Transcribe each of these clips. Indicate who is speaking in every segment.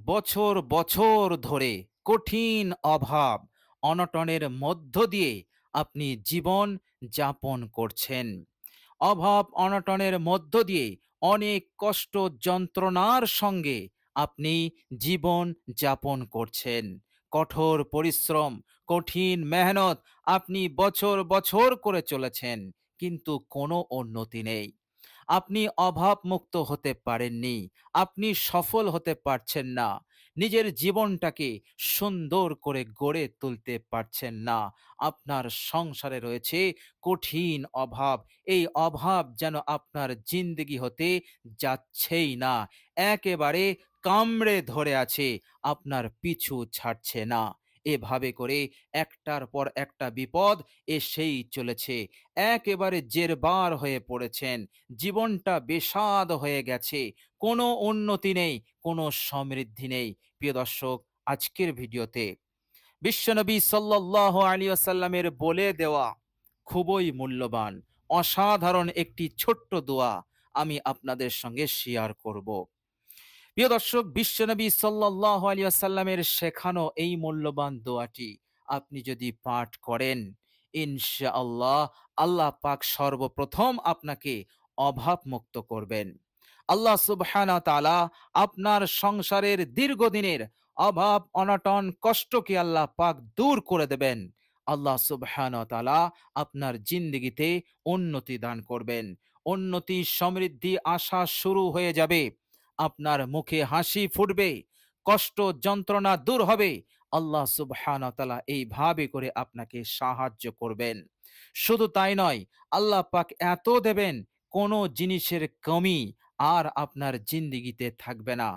Speaker 1: বছর বছর ধরে কঠিন অভাব অনটনের মধ্য দিয়ে আপনি জীবন যাপন করছেন। অভাব অনটনের মধ্য দিয়ে অনেক কষ্ট যন্ত্রণার সঙ্গে আপনি জীবন যাপন করছেন। কঠোর পরিশ্রম, কঠিন মেহনত আপনি বছর বছর করে চলেছেন, কিন্তু কোনো উন্নতি নেই। আপনি অভাবমুক্ত হতে পারেননি। আপনি সফল হতে পারছেন না। নিজের জীবনটাকে সুন্দর করে গড়ে তুলতে পারছেন না। আপনার সংসারে রয়েছে কঠিন অভাব। এই অভাব যেন আপনার জিন্দেগি হতে যাচ্ছেই না। একেবারে কামড়ে ধরে আছে, আপনার পিছু ছাড়ছে না। এভাবে করে একটার পর একটা বিপদ এসেই চলেছে। একেবারে জেরবার হয়ে পড়েছেন। জীবনটা বেস্বাদ হয়ে গেছে। কোনো উন্নতি নেই, কোনো সমৃদ্ধি নেই। প্রিয় দর্শক, আজকের ভিডিওতে বিশ্বনবী সাল্লাল্লাহু আলাইহি ওয়াসাল্লামের বলে দেওয়া খুবই মূল্যবান, অসাধারণ একটি ছোট্ট দোয়া আমি আপনাদের সঙ্গে শেয়ার করব। প্রিয় দর্শক, বিশ্বনবী সাল্লাল্লাহু আলাইহি ওয়াসাল্লামের শেখানো এই মূল্যবান দোয়াটি আপনি যদি পাঠ করেন, ইনশাআল্লাহ আল্লাহ পাক সর্বপ্রথম আপনাকে অভাব মুক্ত করবেন। আল্লাহ সুবহানাহু ওয়া তাআলা আপনার সংসারের দীর্ঘদিনের অভাব অনটন কষ্টকে আল্লাহ পাক দূর করে দেবেন। আল্লাহ সুবহানাহু ওয়া তাআলা আপনার জিন্দেগিতে উন্নতি দান করবেন। উন্নতি সমৃদ্ধি আসা শুরু হয়ে যাবে। আপনার মুখে হাসি ফুটবে, কষ্ট যন্ত্রণা দূর হবে। আল্লাহ সুবহানাহু ওয়া তাআলা এইভাবে করে আপনাকে সাহায্য করবেন। শুধু তাই নয়, আল্লাহ পাক এত দেবেন, কোনো জিনিসের কমি আর আপনার জিন্দেগিতে থাকবে না।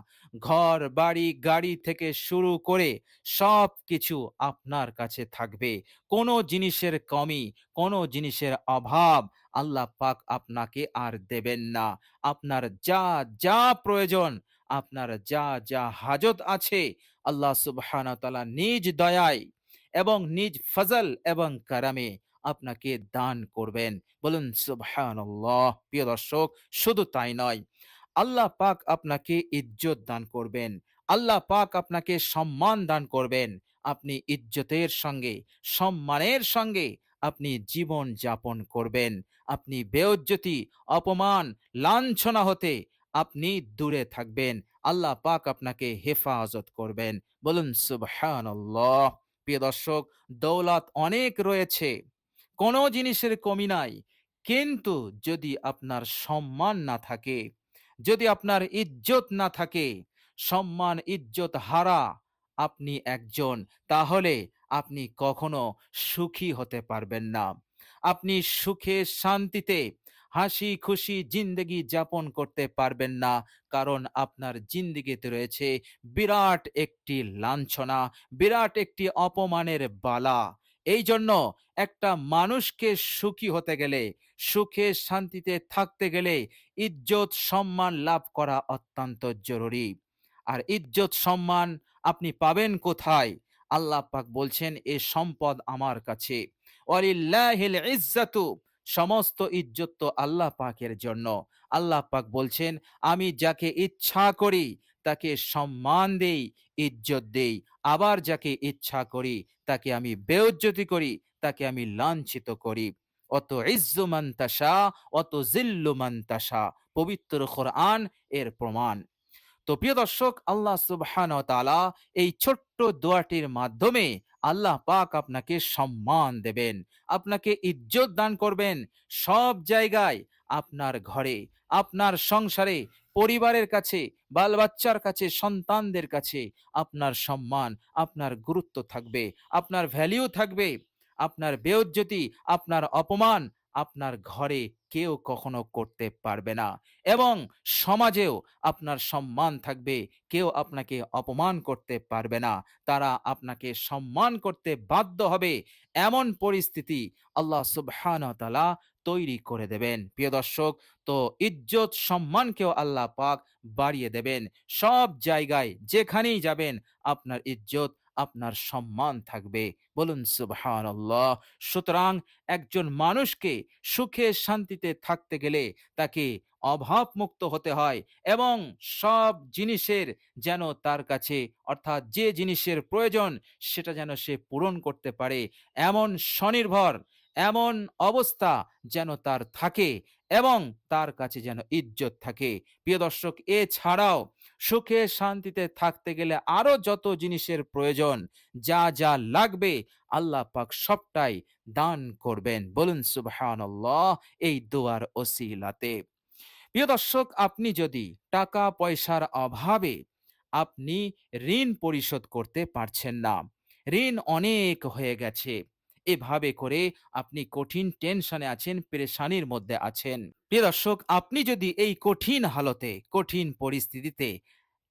Speaker 1: ঘর বাড়ি গাড়ি থেকে শুরু করে সব কিছু আপনার কাছে থাকবে। কোনো জিনিসের কমি, কোনো জিনিসের অভাব আল্লাহ পাক আপনাকে আর দেবেন না। আপনার যা যা প্রয়োজন, আপনার যা যা হাজত আছে, আল্লাহ সুবহানাহু ওয়া তাআলা নিজ দয়ায় এবং নিজ ফজল এবং কারামে আপনাকে দান করবেন। বলুন সুবহানাল্লাহ। প্রিয় দর্শক, শুধু তাই নয়, আল্লাহ পাক আপনাকে ইজ্জত দান করবেন। আল্লাহ পাক আপনাকে সম্মান দান করবেন। আপনি ইজ্জতের সঙ্গে, সম্মানের সঙ্গে আপনি জীবন যাপন করবেন। আপনি বেইজ্জতি, অপমান, লাঞ্ছনা হতে আপনি দূরে থাকবেন। আল্লাহ পাক আপনাকে হেফাজত করবেন। বলুন সুবহানাল্লাহ। প্রিয় দর্শক, দৌলত অনেক রয়েছে, কোনো জিনিসের কমি নাই, কিন্তু যদি আপনার সম্মান না থাকে, যদি আপনার ইজ্জত না থাকে, সম্মান ইজ্জত হারা আপনি একজন, তাহলে আপনি কখনো সুখী হতে পারবেন না। আপনি সুখে শান্তিতে হাসি খুশি জিন্দেগি যাপন করতে পারবেন না, কারণ আপনার জিন্দেগিতে রয়েছে বিরাট একটি লাঞ্ছনা, বিরাট একটি অপমানের বালা। এই জন্য একটা মানুষকে সুখী হতে গেলে, সুখে শান্তিতে থাকতে গেলে ইজ্জত সম্মান লাভ করা অত্যন্ত জরুরি। আর ইজ্জত সম্মান আপনি পাবেন কোথায়? আল্লাহ পাক বলছেন, এ সম্পদ আমার কাছে। ওয়ালিল্লাহিল ইজ্জাতু, সমস্ত ইজ্জত তো আল্লাহ পাকের জন্য। আল্লাহ পাক বলছেন, আমি যাকে ইচ্ছা করি তাকে সম্মান দেই, ইজ্জত দেই। আবার যাকে ইচ্ছা করি তাকে আমি বেইজ্জতি করি, তাকে আমি লাঞ্ছিত করি। অত ইজ্জু মান তাশা, অত জিল্লু মান তাশা, পবিত্র কোরআন এর প্রমাণ। তো প্রিয় দর্শক, আল্লাহ সুবহানাহু ওয়া তাআলা এই ছোট্ট দোয়াটির মাধ্যমে আল্লাহ পাক আপনাকে সম্মান দেবেন, আপনাকে ইজ্জত দান করবেন সব জায়গায়। আপনার ঘরে, আপনার সংসারে, পরিবারের কাছে, বাল বাচ্চার কাছে, সন্তানদের কাছে আপনার সম্মান, আপনার গুরুত্ব থাকবে, আপনার ভ্যালিউ থাকবে। আপনার বেইজ্জতি, আপনার অপমান আপনার ঘরে কেউ কখনো করতে পারবে না, এবং সমাজেও আপনার সম্মান থাকবে। কেউ আপনাকে অপমান করতে পারবে না, তারা আপনাকে সম্মান করতে বাধ্য হবে। এমন পরিস্থিতি আল্লাহ সুবহানাহু ওয়া তাআলা তৈরি করে দেবেন। প্রিয় দর্শক, তো ইজ্জত সম্মানকেও আল্লাহ পাক বাড়িয়ে দেবেন। সব জায়গায় যেখানেই যাবেন আপনার ইজ্জত, আপনার সম্মান থাকবে। বলুন সুবহানাল্লাহ। সুতরাং একজন মানুষকে সুখে শান্তিতে থাকতে গেলে তাকে অভাবমুক্ত হতে হয় এবং সব জিনিসের যেন তার কাছে, অর্থাৎ যে জিনিসের প্রয়োজন সেটা যেন সে পূরণ করতে পারে, এমন স্বনির্ভর, এমন অবস্থা যেন তার থাকে এবং তার কাছে যেন ইজ্জত থাকে। প্রিয় দর্শক, এছাড়াও সুখে শান্তিতে থাকতে গেলে আরো যত জিনিসের প্রয়োজন, যা যা লাগবে, আল্লাহ পাক সবটাই দান করবেন। বলুন সুবহানাল্লাহ এই দোয়ার ওসিলাতে। প্রিয় দর্শক, আপনি যদি টাকা পয়সার অভাবে আপনি ঋণ পরিশোধ করতে পারছেন না, ঋণ অনেক হয়ে গেছে, এভাবে করে আপনি কঠিন টেনশনে আছেন, পেরেশানির মধ্যে আছেন। প্রিয় দর্শক, আপনি যদি এই কঠিন হালতে, কঠিন পরিস্থিতিতে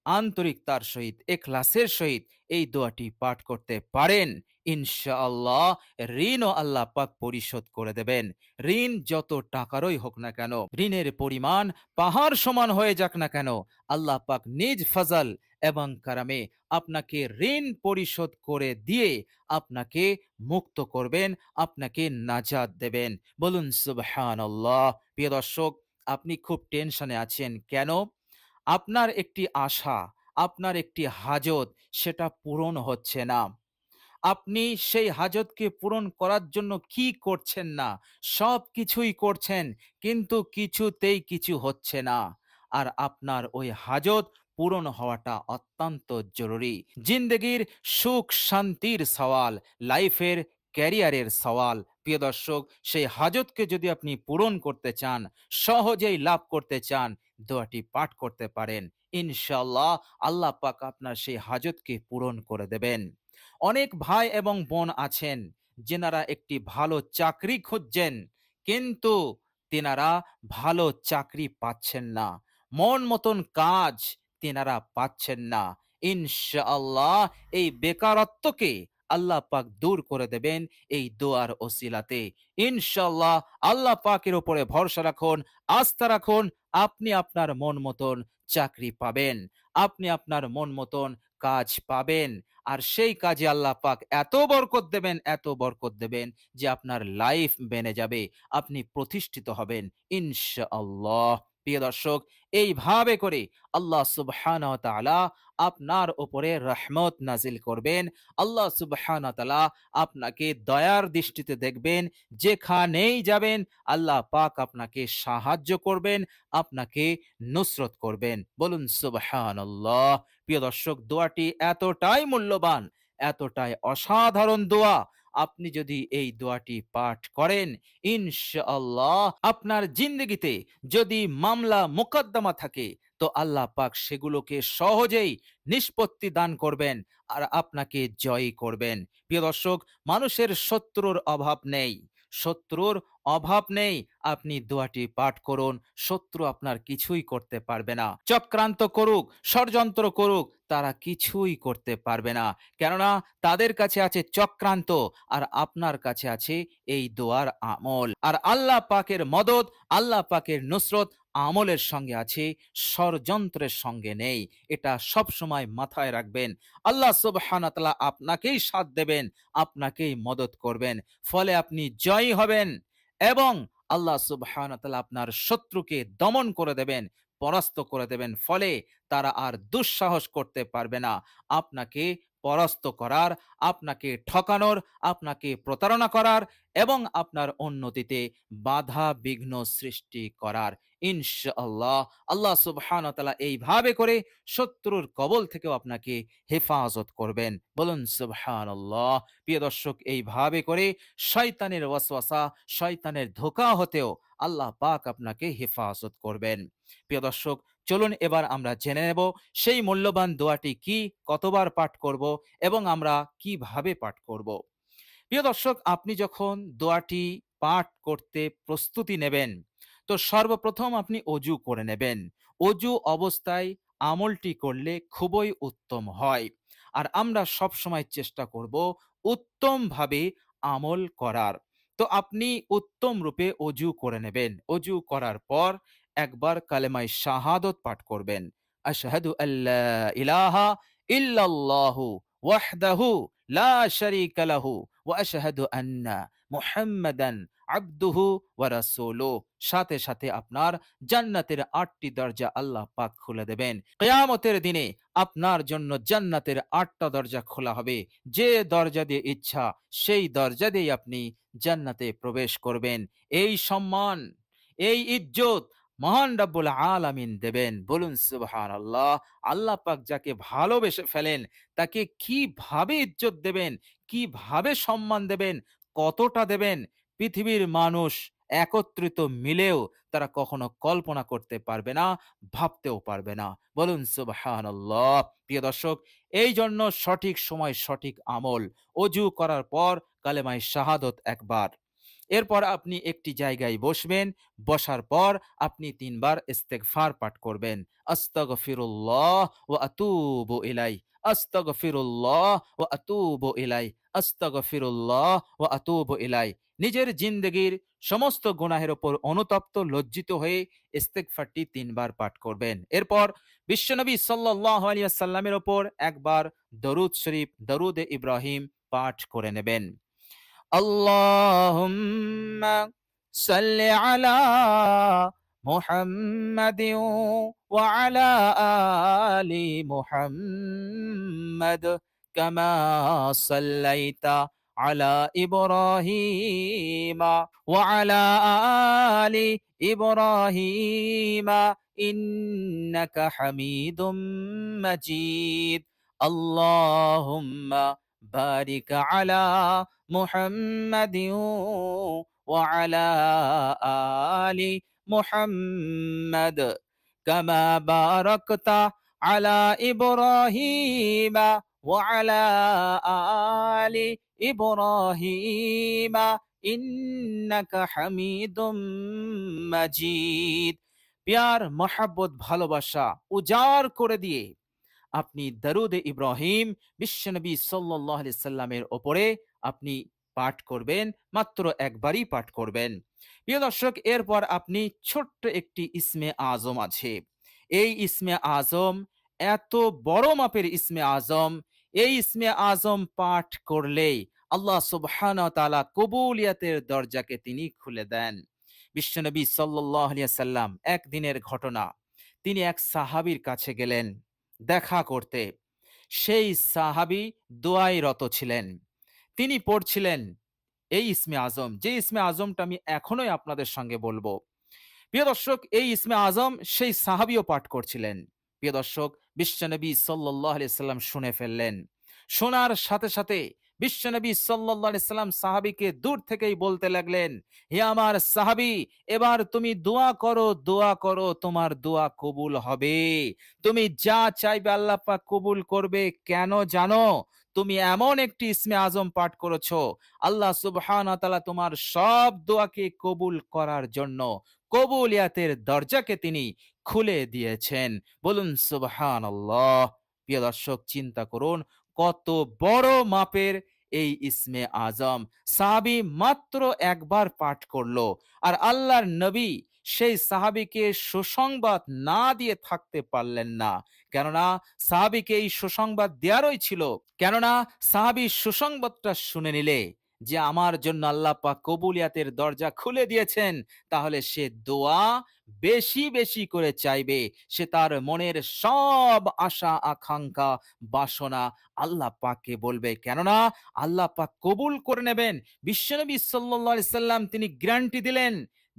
Speaker 1: আন্তরিকতার সহিত, এখলাসের সহিত এই দোয়াটি পাঠ করতে পারেন, ইনশাআল্লাহ ঋণও আল্লাহ পাক পরিশোধ করে দেবেন। ঋণ যত টাকারই হোক না কেন, ঋণের পরিমাণ পাহাড় সমান হয়ে যাক না কেন, আল্লাহ পাক নিজ ফজল এবং কারামে আপনাকে ঋণ পরিশোধ করে দিয়ে আপনাকে মুক্ত করবেন, আপনাকে নাজাত দেবেন। বলুন সুবহানাল্লাহ। প্রিয় দর্শক, আপনি খুব টেনশনে আছেন কেন? আপনার একটি আশা, আপনার একটি হাজত, সেটা পূরণ হচ্ছে না। আপনি সেই হাজতকে পূরণ করার জন্য কি করছেন না? সবকিছুই করছেন, কিন্তু কিছুতেই কিছু হচ্ছে না। আর আপনার ওই হাজত পূরণ হওয়াটা অত্যন্ত জরুরি। জিন্দেগির সুখ শান্তির সওয়াল, লাইফের ক্যারিয়ারের সওয়াল। প্রিয় দর্শক, সেই হাজতকে যদি আপনি পূরণ করতে চান, সহজেই লাভ করতে চান, দোয়াটি পাঠ করতে পারেন। ইনশাআল্লাহ আল্লাহ পাক আপনার সেই হাজতকে পূরণ করে দেবেন। অনেক ভাই এবং বোন আছেন যেনারা একটি ভালো চাকরি খুঁজছেন, কিন্তু তেনারা ভালো চাকরি পাচ্ছেন না, মন মতন কাজ তেনারা পাচ্ছেন না। ইনশাআল্লাহ এই বেকারত্বকে আল্লাহ পাক দূর করে দেবেন এই দোয়ার ওসিলাতে। ইনশাআল্লাহ আল্লাহ পাকের উপরে ভরসা রাখুন, আস্থা রাখুন, আপনি আপনার মন মতন চাকরি পাবেন, আপনি আপনার মন মতন কাজ পাবেন। আর সেই কাজে আল্লাহ পাক এত বরকত দেবেন, এত বরকত দেবেন যে আপনার লাইফ বেনে যাবে, আপনি প্রতিষ্ঠিত হবেন ইনশাআল্লাহ। প্রিয় দর্শক, এইভাবে করে আল্লাহ সুবহানাহু ওয়া তাআলা আপনার উপরে রহমত নাজিল করবেন। আল্লাহ সুবহানাহু ওয়া তাআলা আপনাকে দয়ার দৃষ্টিতে দেখবেন, যেখানেই যাবেন আল্লাহ পাক আপনাকে সাহায্য করবেন, আপনাকে নুসরত করবেন। বলুন সুবহানাল্লাহ। প্রিয় দর্শক, দোয়াটি এতটাই মূল্যবান, এতটাই অসাধারণ দোয়া, আপনি যদি এই দোয়াটি পাঠ করেন, ইনশাআল্লাহ আপনার জিন্দগিতে যদি মামলা মোকদ্দমা থাকে, তো আল্লাহ পাক সেগুলোকে সহজেই নিষ্পত্তি দান করবেন আর আপনাকে জয়ী করবেন। প্রিয় দর্শক, মানুষের শত্রুর অভাব নেই, শত্রুর অভাব নেই। আপনি দোয়াটি পাঠ করুন, শত্রু আপনার কিছুই করতে পারবে না। চক্রান্ত করুক, ষড়যন্ত্র করুক, তারা কিছুই করতে পারবে না। কেননা তাদের কাছে আছে চক্রান্ত, আর আপনার কাছে আছে এই দোয়ার আমল। আর আল্লাহ পাকের মদদ, আল্লাহ পাকের নুসরত আমলের সঙ্গে আছে, ষড়যন্ত্রের সঙ্গে নেই। এটা সব সময় মাথায় রাখবেন। আল্লাহ সুবহানাহু ওয়া তাআলা আপনাকেই সাথ দেবেন, আপনাকেই মদত করবেন, ফলে আপনি জয়ী হবেন এবং আল্লাহ সুবহানাহু ওয়া তাআলা আপনার শত্রুকে দমন করে দেবেন, পরাস্ত করে দেবেন, ফলে তারা আর দুঃসাহস করতে পারবে না আপনাকে পরাস্ত করার, আপনাকে ঠকানোর, আপনাকে প্রতারণা করার এবং আপনার উন্নতিতে বাধা বিঘ্ন সৃষ্টি করার। ইনশাআল্লাহ আল্লাহ সুবহানাহু ওয়া তাআলা এইভাবে করে শত্রুর কবল থেকেও আপনাকে হেফাজত করবেন। বলুন সুবহানাল্লাহ। প্রিয় দর্শক, এইভাবে করে শয়তানের ওয়াসওয়াসা, শয়তানের ধোঁকা হতেও আল্লাহ পাক আপনাকে হেফাজত করবেন। প্রিয় দর্শক, চলুন এবার আমরা জেনে নেব সেই মূল্যবান দোয়াটি কি, কতবার পাঠ করব এবং আমরা কিভাবে পাঠ করব। প্রিয় দর্শক, আপনি যখন দোয়াটি পাঠ করতে প্রস্তুতি নেবেন, তো সর্বপ্রথম আপনি অজু করে নেবেন। অজু অবস্থায় আমলটি করলে খুবই উত্তম হয়। আর আমরা সব সময় চেষ্টা করব উত্তমভাবে আমল করার। তো আপনি উত্তম রূপে অজু করে নেবেন। অজু করার পর একবার কালেমায়ে শাহাদত পাঠ করবেন। আশহাদু আল্লা ইলাহা ইল্লাল্লাহু ওয়াহদাহু লা শারীকা লাহু ওয়া আশহাদু আন্না মুহাম্মাদান আবদুহু ওয়া রাসূলুহু। সাথে সাথে আপনার জান্নাতের ৮টি দরজা আল্লাহ পাক খুলে দেবেন। কিয়ামতের দিনে আপনার জন্য জান্নাতের ৮টা দরজা খোলা হবে। যে দরজা দিয়ে ইচ্ছা সেই দরজা দিয়েই আপনি জান্নাতে প্রবেশ করবেন। এই সম্মান, এই ইজ্জত মহান রব্বুল আলামিন দেবেন। বলুন সুবহানাল্লাহ। আল্লাহ পাক যাকে ভালোবেসে ফেলেন তাকে কিভাবে ইজ্জত দেবেন, কিভাবে সম্মান দেবেন, কতটা দেবেন, পৃথিবীর মানুষ একত্রিত মিলেও তারা কখনো কল্পনা করতে পারবে না, ভাবতেও পারবে না। বলুন সুবহানাল্লাহ। প্রিয় দর্শক, এই জন্য সঠিক সময় সঠিক আমল। অজু করার পর কালেমায়ে শাহাদত একবার। এরপর আপনি একটি জায়গায় বসবেন। বসার পর আপনি ৩ বার ইস্তেগফার পাঠ করবেন। আস্তাগফিরুল্লাহ ওয়া আতুবু ইলাই, আস্তাগফিরুল্লাহ ওয়া আতুবু ইলাই, আস্তাগফিরুল্লাহ ওয়া আতুবু ইলাই। নিজের জিন্দেগির সমস্ত গুনাহের উপর অনুতপ্ত লজ্জিত হয়ে ইস্তেগফারটি ৩ বার পাঠ করবেন। এরপর বিশ্বনবী সাল্লাল্লাহু আলাইহি ওয়াসাল্লামের উপর একবার দরুদ শরীফ, দরুদে ইব্রাহিম পাঠ করে নেবেন। اللهم صل على محمد وعلى آل محمد كما صليت على إبراهيم وعلى آل إبراهيم إنك حميد مجيد اللهم بارك على محمد وعلى آل محمد كما باركت على إبراهيم وعلى آل إبراهيم إنك حميد مجيد। প্যার, মহাব্বত, ভালোবাসা উজাড় করে দিয়ে আপনি দরুদে ইব্রাহিম বিশ্বনবী সাল্লাল্লাহু আলাইহি সাল্লামের ওপরে আপনি পাঠ করবেন। মাত্র একবারই পাঠ করবেন। প্রিয় দর্শক, এরপর আপনি ছোট্ট একটি ইসমে আজম আছে। এই ইসমে আজম এত বড় মাপের ইসমে আজম। এই ইসমে আজম পাঠ করলেই আল্লাহ সুবহানাহু ওয়া তাআলা কবুলিয়াতের দরজাকে তিনি খুলে দেন। বিশ্বনবী সাল্লাল্লাহু আলাইহি সাল্লাম একদিনের ঘটনা। তিনি এক সাহাবীর কাছে গেলেন দেখা করতে। সেই সাহাবী দোয়ায় রত ছিলেন। তিনি পড়ছিলেন এই ইসমে আজম, যে ইসমে আজমটা আমি এখনোই আপনাদের সঙ্গে বলবো। প্রিয় দর্শক, এই ইসমে আজম সেই সাহাবীও পাঠ করছিলেন। প্রিয় দর্শক, বিশ্বনবী সাল্লাল্লাহু আলাইহি সাল্লাম শুনে ফেললেন। শোনার সাথে সাথে বিশ্বনবী সাল্লাল্লাহু আলাইহি সাল্লাম সাহাবীকে দূর থেকেই বলতে লাগলেন, হে আমার সাহাবী, এবার তুমি দোয়া করো, দোয়া করো, তোমার দোয়া কবুল হবে। তুমি যা চাইবে আল্লাহ পাক কবুল করবে। কেন জানো? তুমি এমন একটি ইসমে আজম পাঠ করেছো, আল্লাহ সুবহানাহু ওয়া তাআলা তোমার সব দোয়াকে কবুল করার জন্য কবুলিয়াতের দরজাকে তিনি খুলে দিয়েছেন। বলুন সুবহানাল্লাহ। প্রিয় দর্শক, চিন্তা করুন কত বড় মাপের এই ইসমে আজম। সাহাবী মাত্র একবার পাঠ করলো, আর আল্লাহর নবী সেই সাহাবীকে সুসংবাদ না দিয়ে থাকতে পারলেন না। কেননা সাহাবীকে এই সুসংবাদ দেওয়ারই ছিল। কেননা সাহাবী সুসংবাদটা শুনে নিলে যে আমার জন্য আল্লাহ পাক কবুলিয়াতের দরজা খুলে দিয়েছেন, তাহলে সে দোয়া বেশি বেশি করে চাইবে। সে তার মনের সব আশা আকাঙ্ক্ষা বাসনা আল্লাহ পাককে বলবে। কেননা আল্লাহ পাক কবুল করে নেবেন। বিশ্বনবী সাল্লাল্লাহু আলাইহি সাল্লাম তিনি গ্যারান্টি দিলেন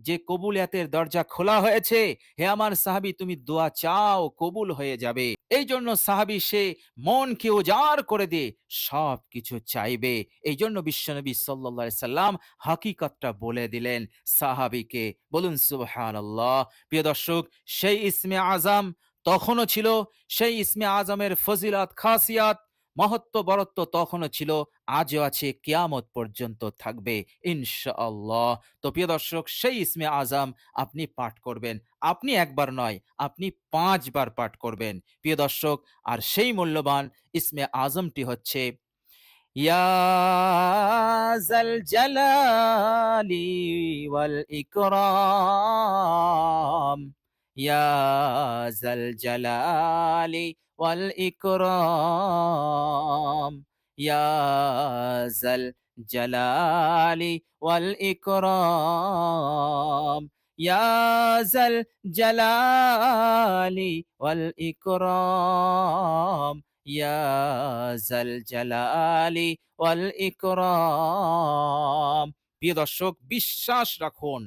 Speaker 1: যে কবুলিয়াতের দরজা খোলা হয়েছে। হে আমার সাহাবী, তুমি দোয়া চাও, কবুল হয়ে যাবে। এই জন্য সাহাবী সে মনকে উজাড় করে দিয়ে সবকিছু চাইবে। এই জন্য বিশ্বনবী সাল্লাল্লাহু আলাইহি সাল্লাম হাকিকতটা বলে দিলেন সাহাবীকে। বলুন সুবহানাল্লাহ। প্রিয় দর্শক, সেই ইসমে আজম তখনও ছিল, সেই ইসমে আজমের ফজিলত, খাসিয়াত, মহত্ব, বরত্ব তখনও ছিল, আজও আছে, কিয়ামত পর্যন্ত থাকবে ইনশাআল্লাহ। তো প্রিয় দর্শক, সেই ইসমে আজম আপনি পাঠ করবেন। আপনি একবার নয়, আপনি ৫ বার পাঠ করবেন প্রিয় দর্শক। আর সেই মূল্যবান ইসমে আজমটি হচ্ছে ইয়া যাল জালালি ওয়াল ইকরাম, ইয়া যাল জালালি ওয়াল ইকরাম, ইয়া যাল জালালি ওয়াল ইকরাম, ইয়া যাল জালালি ওয়াল ইকরাম, ইয়া যাল জালালি ওয়াল ইকরাম। প্রিয় দর্শক, বিশ্বাস রাখুন,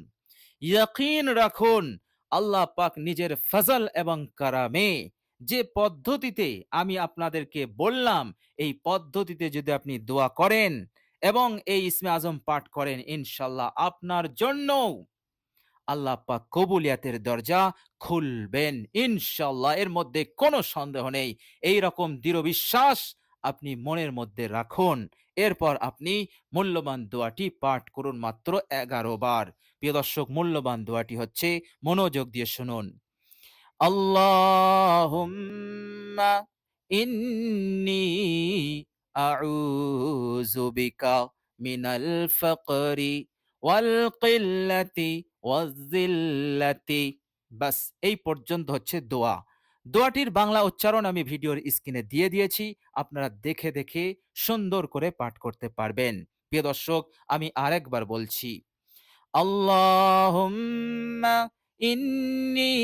Speaker 1: ইয়াকিন রাখুন, আল্লাহ পাক নিজের ফজল এবং কারামে যে পদ্ধতিতে আমি আপনাদেরকে বললাম, এই পদ্ধতিতে যদি আপনি দোয়া করেন এবং এই ইসমে আজম পাঠ করেন, ইনশাল্লাহ আপনার জন্য আল্লাহ পাক কবুলিয়াতের দরজা খুলবেন ইনশাল্লাহ। এর মধ্যে কোনো সন্দেহ নেই। এই রকম দৃঢ় বিশ্বাস আপনি মনের মধ্যে রাখুন। এরপর আপনি মূল্যবান দোয়াটি পাঠ করুন মাত্র 11 বার। প্রিয় দর্শক, মূল্যবান দোয়াটি হচ্ছে, মনোযোগ দিয়ে শুনুন। আল্লাহুম্মা ইন্নী আউযু বিকা মিনাল ফাকরি ওয়াল কিল্লাতি ওয়াজ যিল্লাতি। বাস এই পর্যন্ত হচ্ছে দোয়া। দোয়াটির বাংলা উচ্চারণ আমি ভিডিওর স্ক্রিনে দিয়ে দিয়েছি। আপনারা দেখে দেখে সুন্দর করে পাঠ করতে পারবেন। প্রিয় দর্শক, আমি আরেকবার বলছি। আল্লাহুম্মা ইন্নী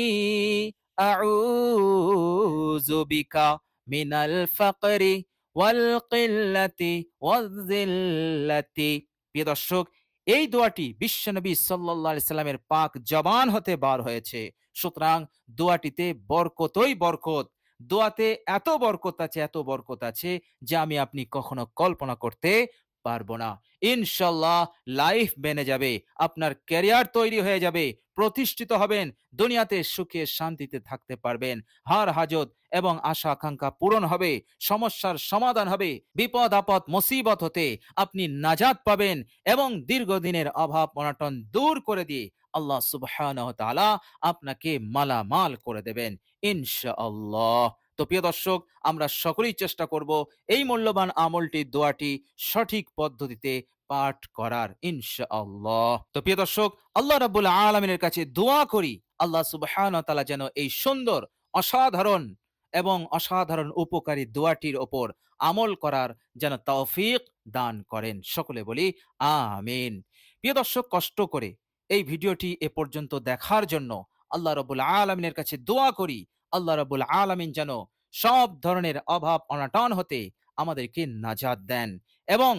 Speaker 1: আউযু বিকা মিনাল ফাকরি ওয়াল কিল্লাতি ওয়াজ যিল্লাতি। প্রিয় দর্শক, এই দোয়াটি বিশ্বনবী সাল্লাল্লাহু আলাইহি সাল্লামের পাক জবান হতে বার হয়েছে। সুতরাং দোয়াটিতে বরকতই বরকত। দোয়াতে এত বরকত আছে, এত বরকত আছে, যে আমি আপনি কখনো কল্পনা করতে পারবো না। ইনশাল্লাহ লাইফ বেনে যাবে, আপনার ক্যারিয়ার তৈরি হয়ে যাবে, প্রতিষ্ঠিত হবেন, দুনিয়াতে সুখে শান্তিতে থাকতে পারবেন, হার হাজত এবং আশা আকাঙ্ক্ষা পূরণ হবে, সমস্যার সমাধান হবে, বিপদ আপদ মুসিবত হতে আপনি নাজাত পাবেন এবং দীর্ঘদিনের অভাব অনটন দূর করে দিয়ে আল্লাহ সুবহানাহু ওয়া তাআলা আপনাকে মালামাল করে দেবেন ইনশাআল্লাহ। তো প্রিয় দর্শক, আমরা সকলেই চেষ্টা করব এই মূল্যবান আমলটি, দোয়াটি সঠিক পদ্ধতিতে পাঠ করার ইনশাআল্লাহ। তো প্রিয় দর্শক, আল্লাহ রাব্বুল আলামিনের কাছে দোয়া করি, আল্লাহ সুবহানাহু ওয়া তাআলা যেন এই সুন্দর, অসাধারণ এবং অসাধারণ উপকারী দোয়াটির ওপর আমল করার যেন তৌফিক দান করেন। সকলে বলি আমিন। প্রিয় দর্শক, কষ্ট করে এই ভিডিওটি এ পর্যন্ত দেখার জন্য আল্লাহ রাব্বুল আলামিনের কাছে দোয়া করি, আল্লাহ রাব্বুল আলামিন যেন সব ধরনের অভাব অনটন হতে আমাদেরকে নাজাত দেন এবং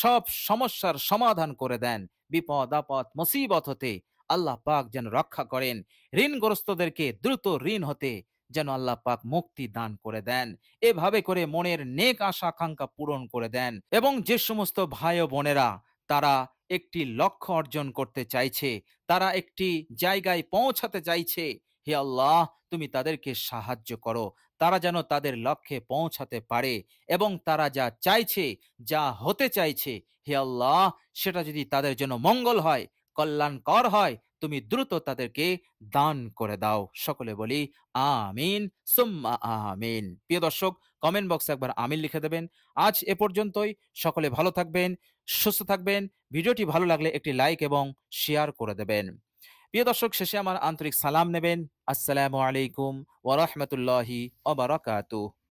Speaker 1: সব সমস্যার সমাধান করে দেন। বিপদ আপদ মুসিবত হতে আল্লাহ পাক যেন রক্ষা করেন। ঋণগ্রস্তদেরকে দ্রুত ঋণ হতে যেন আল্লাহ পাক মুক্তি দান করে দেন। এভাবে করে মনের নেক আশা আকাঙ্ক্ষা পূরণ করে দেন। এবং যে সমস্ত ভাই ও বোনেরা তারা একটি লক্ষ্য অর্জন করতে চাইছে, তারা একটি জায়গায় পৌঁছাতে চাইছে, হে আল্লাহ তুমি তাদেরকে সাহায্য করো, তারা যেন তাদের লক্ষ্যে পৌঁছাতে পারে এবং তারা যা চাইছে, যা হতে চাইছে, হে আল্লাহ সেটা যদি তাদের জন্য মঙ্গল হয়, কল্যাণকর হয়, তুমি দ্রুত তাদেরকে দান করে দাও। সকলে বলি আমিন সুম্মা আমিন। প্রিয় দর্শক, কমেন্ট বক্সে একবার আমিন লিখে দেবেন। আজ এ পর্যন্তই। সকলে ভালো থাকবেন, সুস্থ থাকবেন। ভিডিওটি ভালো লাগলে একটি লাইক এবং শেয়ার করে দেবেন। প্রিয় দর্শক, শেষে আমার আন্তরিক সালাম নেবেন। আসসালামু আলাইকুম ওয়া রাহমাতুল্লাহি ওয়া বারাকাতুহু।